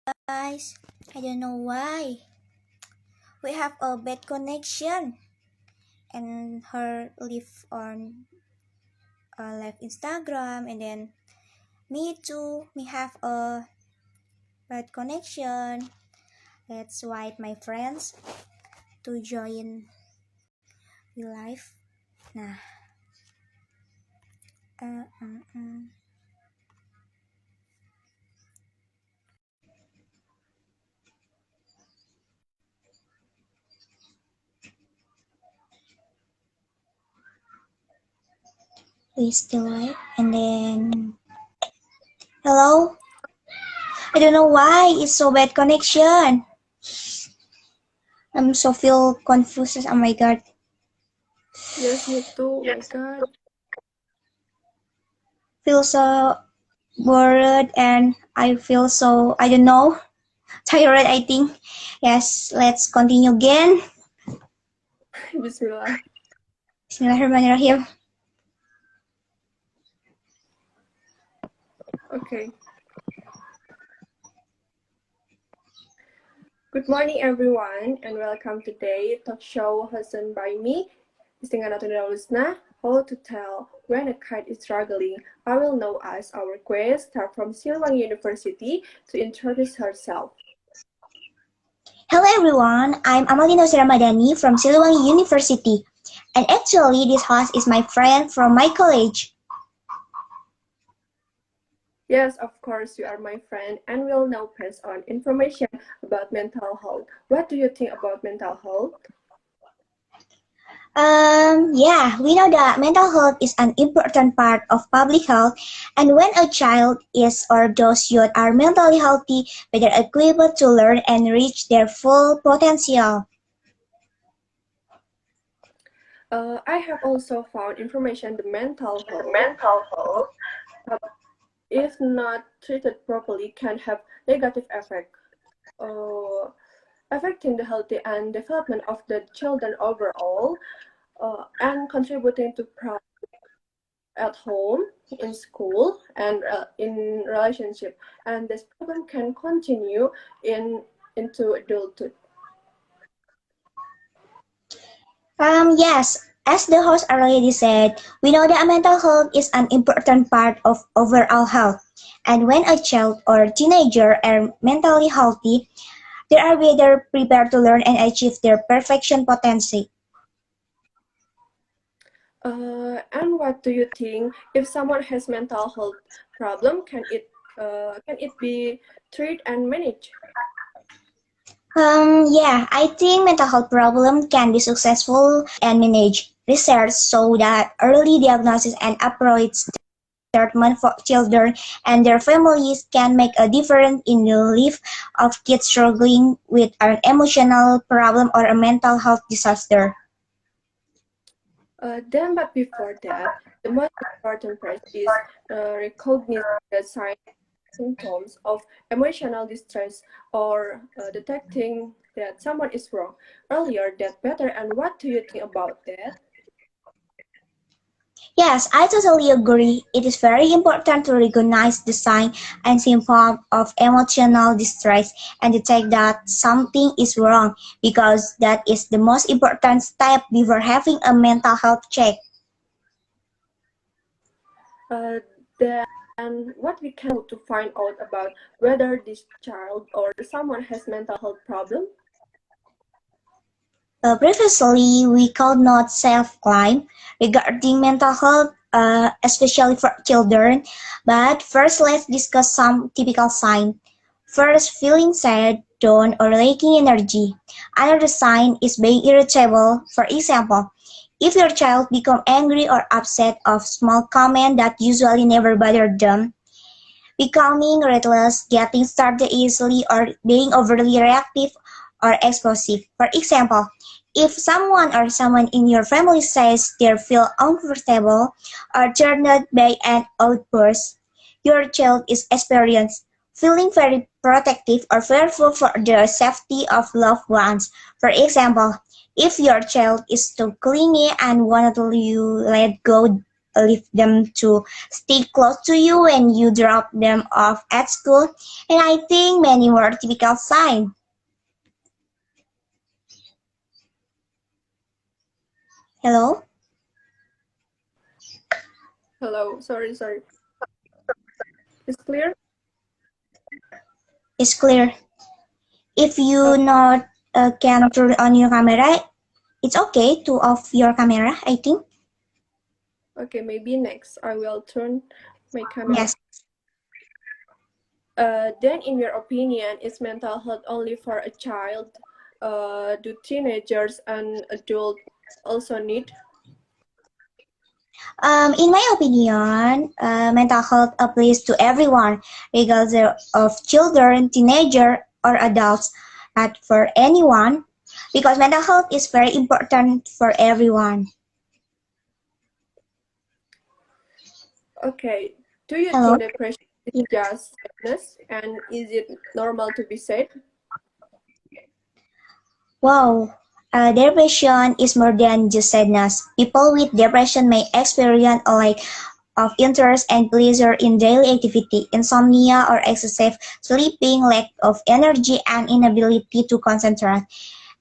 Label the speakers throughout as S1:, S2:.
S1: Guys, I don't know why. We have a bad connection and her live on live Instagram and then me too. Me have a bad connection. Let's invite my friends to join the live. Nah. Uh, uh, uh. We still live and then hello. I don't know why it's so bad connection. I'm so feel confused. Oh my god.
S2: Yes, me too. Oh my God.
S1: Feel so bored and I feel so I don't know tired. I think yes. Let's continue again.
S2: Bismillah.
S1: Bismillahirrahmanirrahim.
S2: Okay. Good morning, everyone, and welcome to today's talk show hosted by me, Istinganatun Husna. How to tell when a kite is struggling. I will now ask our guest, start from Silwang University, to introduce herself.
S1: Hello everyone. I'm Amalina Ramadhani from Silwang University, and actually this host is my friend from my college.
S2: Yes, of course, you are my friend, and we'll now pass on information about mental health. What do you think about mental health?
S1: Yeah, we know that mental health is an important part of public health, and when a child is or those youth are mentally healthy, they are equipped to learn and reach their full potential.
S2: I have also found information the mental
S3: The
S2: health,
S3: mental health,
S2: if not treated properly, can have negative effect, affecting the health and development of the children overall, and contributing to problems at home, in school, and in relationship. And this problem can continue into adulthood.
S1: Yes, as the host already said, we know that mental health is an important part of overall health. And when a child or teenager are mentally healthy, they are better prepared to learn and achieve their perfection potential.
S2: And what do you think? If someone has mental health problem, can it be treated and managed?
S1: Yeah, I think mental health problem can be successful and managed. Research show that early diagnosis and approach treatment for children and their families can make a difference in the life of kids struggling with an emotional problem or a mental health disaster.
S2: But before that, the most important part is recognizing the signs and symptoms of emotional distress or detecting that someone is wrong earlier. That better. And what do you think about that?
S1: Yes, I totally agree. It is very important to recognize the sign and symptom of emotional distress and detect that something is wrong because that is the most important step before having a mental health check.
S2: Then what we can do to find out about whether this child or someone has mental health problem?
S1: Previously, we could not self-claim regarding mental health, especially for children. But first, let's discuss some typical signs. First, feeling sad, down, or lacking energy. Another sign is being irritable. For example, if your child becomes angry or upset of small comment that usually never bothered them, becoming restless, getting started easily, or being overly reactive or explosive. For example, if someone in your family says they feel uncomfortable or turned by an outburst, your child is experiencing feeling very protective or fearful for the safety of loved ones. For example, if your child is too clingy and won't let you let go leave them to stay close to you when you drop them off at school, and I think many more typical signs. Hello?
S2: Hello, sorry. It's clear?
S1: It's clear. If
S2: Uh,
S1: you not can turn on your camera, it's okay to off your camera, I think.
S2: okay, maybe next I will turn my camera.
S1: Yes.
S2: Then, in your opinion, is mental health only for a child? Do teenagers and adults also need?
S1: In my opinion, mental health applies to everyone, regardless of children, teenager, or adults, not for anyone, because mental health is very important for everyone.
S2: Okay, do you
S1: Hello?
S2: think depression is just sadness, and is it normal to be sad?
S1: Wow, depression is more than just sadness. People with depression may experience a lack of interest and pleasure in daily activity, insomnia or excessive sleeping, lack of energy, and inability to concentrate.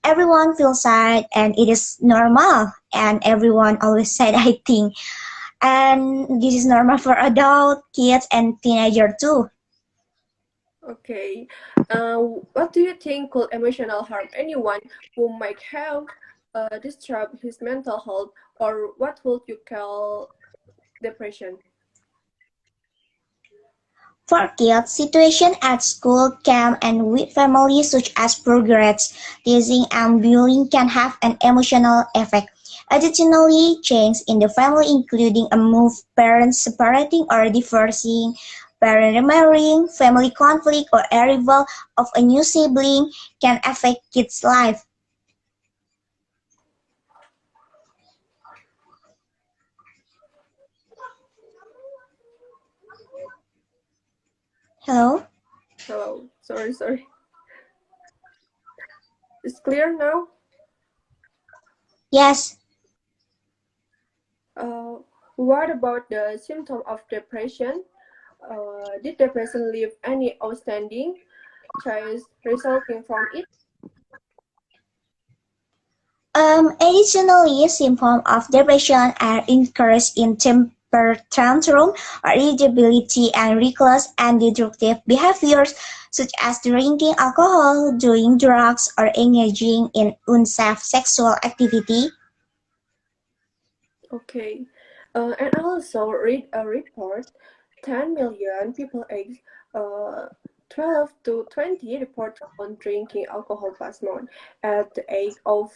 S1: Everyone feels sad and it is normal, and everyone always said I think, and this is normal for adult, kids, and teenager too.
S2: Okay, what do you think could emotional harm anyone who might have disturbed his mental health, or what would you call depression?
S1: For kids, situation at school, camp, and with families such as progress, teasing, and bullying can have an emotional effect. Additionally, change in the family, including a move, parents separating or divorcing, parent remarrying, family conflict, or arrival of a new sibling, can affect kids' life. Hello?
S2: Hello, sorry. It's clear now?
S1: Yes.
S2: Uh, what about the symptom of depression? Did depression leave any outstanding traits resulting from it?
S1: Additionally, symptoms of depression are increase in temper tantrum, irritability, and reckless and destructive behaviors such as drinking alcohol, doing drugs, or engaging in unsafe sexual activity.
S2: Okay. And I also read a report 10 million people aged uh, 12 to 20 report on drinking alcohol past month. At the age of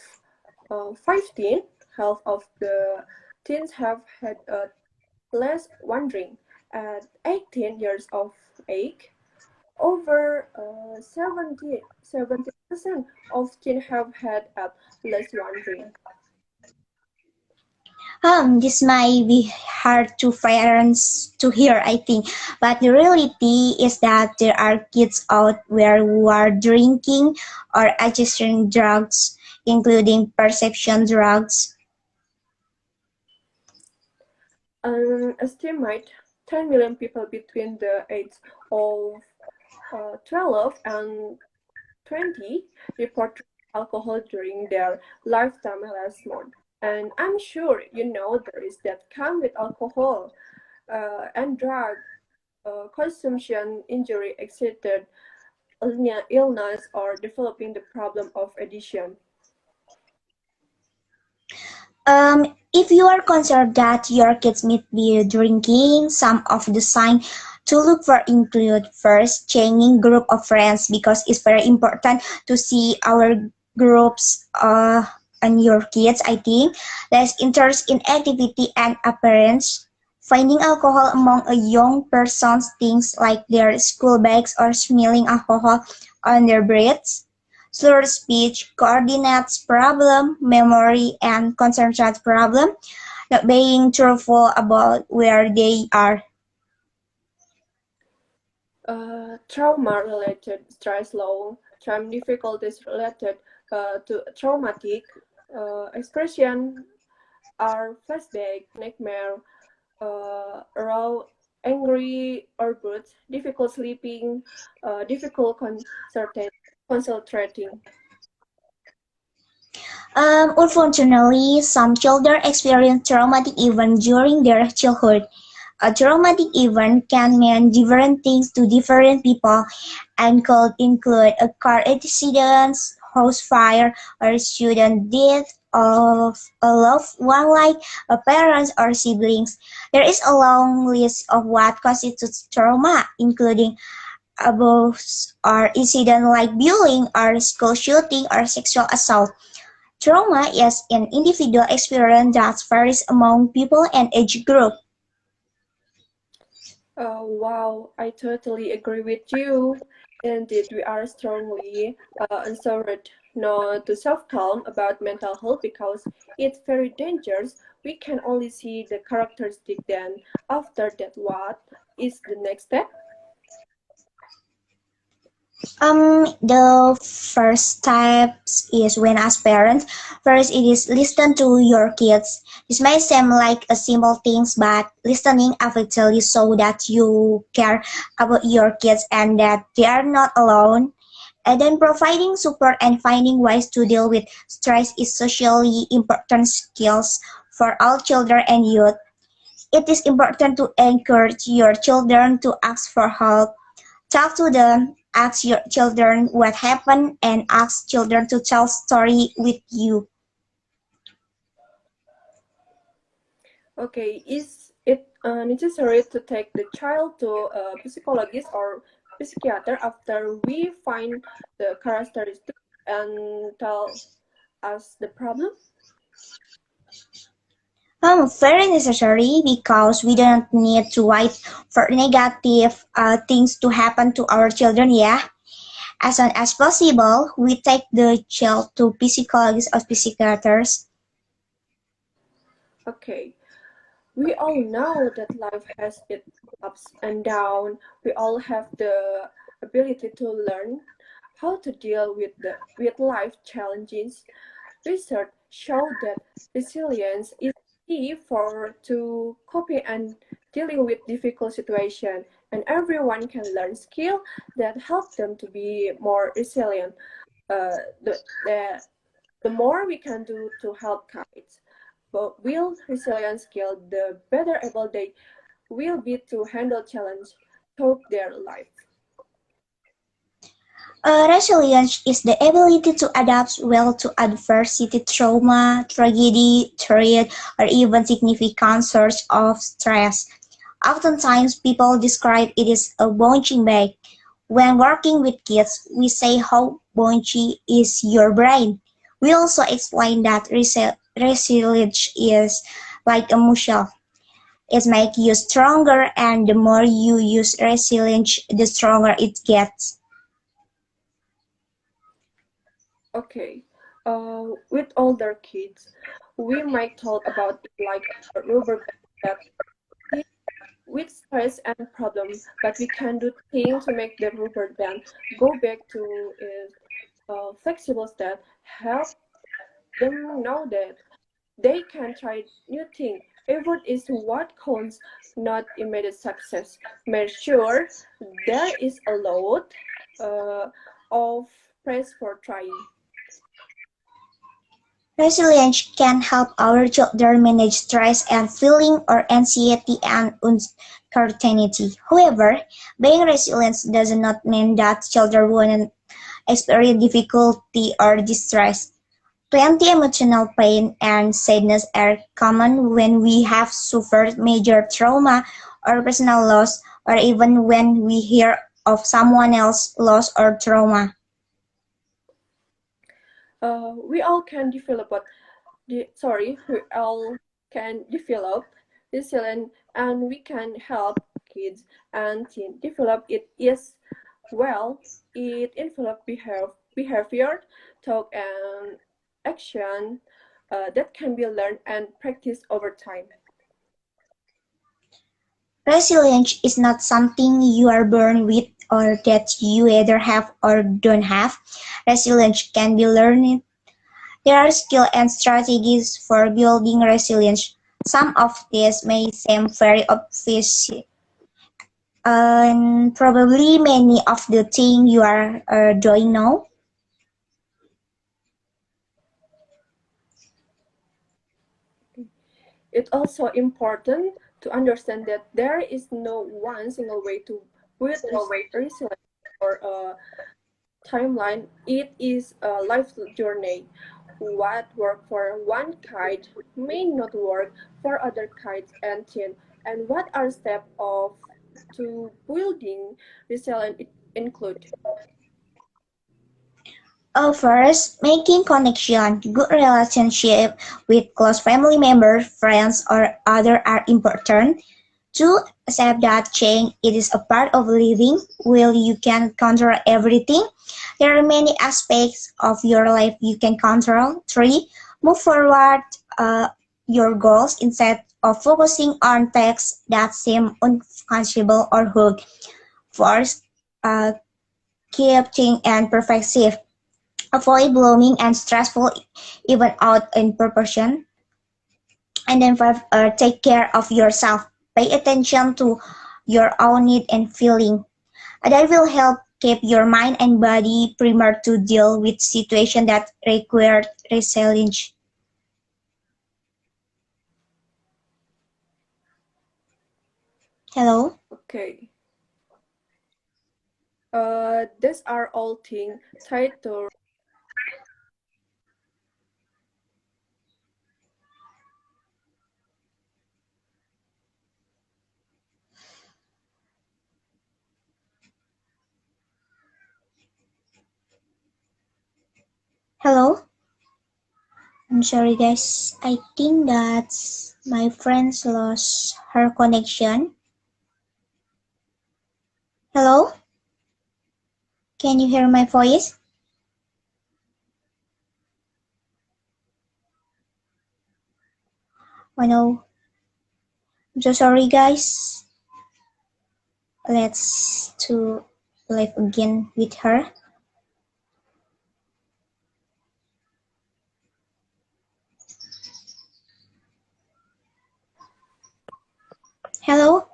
S2: 15, half of the teens have had less one drink. At 18 years of age, over 70% of teens have had at least one drink.
S1: This might be hard to parents to hear, I think, but the reality is that there are kids out there who are drinking or adjusting drugs, including prescription drugs.
S2: An estimate 10 million people between the ages of 12 and 20 report alcohol during their lifetime last month. And I'm sure you know the risks that come with alcohol and drug consumption, injury, excited illness, or developing the problem of addiction.
S1: If you are concerned that your kids may be drinking, some of the signs to look for include first changing group of friends because it's very important to see our groups and your kids. I think less interest in activity and appearance. Finding alcohol among a young person's things like their school bags or smelling alcohol on their breaths, slurred speech, coordinates problem, memory, and concentration problem, not being truthful about where they are.
S2: Trauma-related stress low, trauma difficulties related to traumatic expression are flashback, nightmare, raw, angry, or both, difficult sleeping, difficult concentrating.
S1: Unfortunately, some children experience traumatic events during their childhood. A traumatic event can mean different things to different people and could include a car accident, house fire, or student death of a loved one like a parents or siblings. There is a long list of what constitutes trauma, including abuse or incident like bullying or school shooting or sexual assault. Trauma is an individual experience that varies among people and age group.
S2: Wow, I totally agree with you. Indeed, we are strongly encouraged not to self-harm about mental health because it's very dangerous. We can only see the characteristic then. After that, what is the next step?
S1: The first steps is when as parents, first it is listen to your kids. This may seem like a simple things, but listening effectively so that you care about your kids and that they are not alone. And then providing support and finding ways to deal with stress is socially important skills for all children and youth. It is important to encourage your children to ask for help. Talk to them, ask your children what happened, and ask children to tell story with you.
S2: Okay, is it necessary to take the child to a psychologist or psychiater after we find the characteristics and tell us the problem?
S1: Very necessary because we don't need to wait for negative things to happen to our children. Yeah, as soon as possible, we take the child to psychologists or psychiatrists.
S2: Okay, we all know that life has its ups and downs. We all have the ability to learn how to deal with life challenges. Research show that resilience is key for to coping and dealing with difficult situations, and everyone can learn skill that help them to be more resilient. The more we can do to help kids but build resilient skill, the better able they will be to handle challenge throughout their life.
S1: Resilience is the ability to adapt well to adversity, trauma, tragedy, threat, or even significant source of stress. Oftentimes, people describe it as a bouncing back. When working with kids, we say how bouncy is your brain. We also explain that resilience is like a muscle. It makes you stronger, and the more you use resilience, the stronger it gets.
S2: Okay, with older kids, we might talk about it like a rubber band that deal with stress and problem, but we can do things to make the rubber band go back to its flexible state, help them know that they can try new things. Effort is what counts, not immediate success. Make sure there is a lot uh, of praise for trying.
S1: Resilience can help our children manage stress and feeling or anxiety and uncertainty. However, being resilient does not mean that children won't experience difficulty or distress. Plenty emotional pain and sadness are common when we have suffered major trauma or personal loss, or even when we hear of someone else's loss or trauma.
S2: We all can develop we all can develop resilience and we can help kids and teens develop it is well. It develop behavior, talk and action that can be learned and practiced over time.
S1: Resilience is not something you are born with or that you either have or don't have. Resilience can be learned. There are skills and strategies for building resilience. Some of these may seem very obvious, and probably many of the things you are doing now.
S2: It's also important to understand that there is no one single way to build resilience or a timeline. It is a life journey. What worked for one kid may not work for other kids and teen. And what are steps of to building resilience include?
S1: First, making connection, good relationship with close family members, friends, or other are important. Two, accept that change it is a part of living. While you can control everything, there are many aspects of your life you can control. Three, move forward your goals instead of focusing on tasks that seem unconscionable or hard. Fourth, uh, keep things and perspective. Avoid blooming and stressful even out in proportion. And then five, take care of yourself. Pay attention to your own need and feeling. That will help keep your mind and body primed to deal with situations that require resilience. Hello?
S2: Okay. These are all things tied to
S1: Hello? I'm sorry guys. I think that my friends lost her connection. Hello? Can you hear my voice? Oh no. I'm so sorry guys. Let's to live again with her. Hello?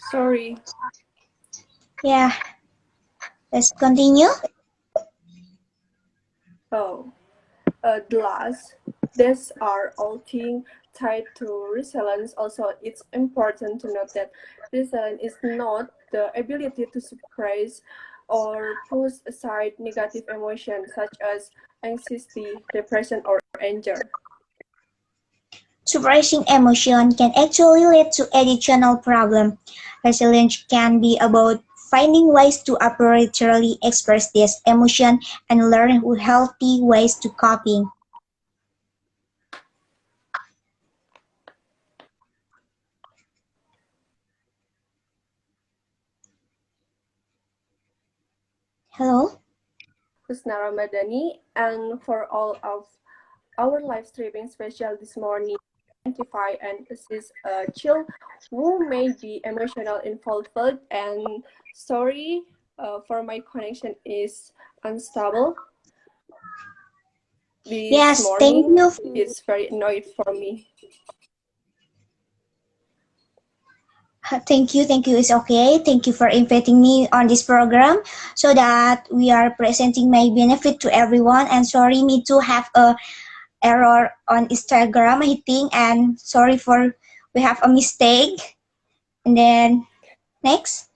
S2: sorry.
S1: Yeah, let's continue.
S2: Oh, the last. These are all things tied to resilience. Also, it's important to note that resilience is not the ability to suppress or push aside negative emotions such as anxiety, depression, or anger.
S1: Suppressing emotion can actually lead to additional problems. Resilience can be about finding ways to appropriately express this emotion and learn healthy ways to coping. Hello?
S2: Husna Ramadhani, and for all of our live streaming special this morning, identify and assist a child who may be emotional involved, and sorry for my connection is unstable this
S1: Yes, thank
S2: morning.
S1: you.
S2: It's very annoying for me.
S1: Thank you. It's okay. Thank you for inviting me on this program so that we are presenting my benefit to everyone. And sorry me to have a error on Instagram, I think. And sorry for we have a mistake. And then next.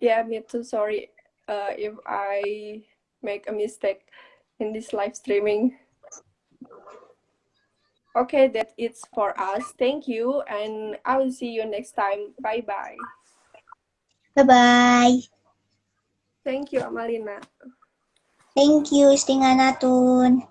S2: Yeah, me too. Sorry if I make a mistake in this live streaming. Okay, that it's for us. Thank you, and I will see you next time. Bye bye.
S1: Bye bye.
S2: Thank you, Amalina.
S1: Thank you, Istinganatun.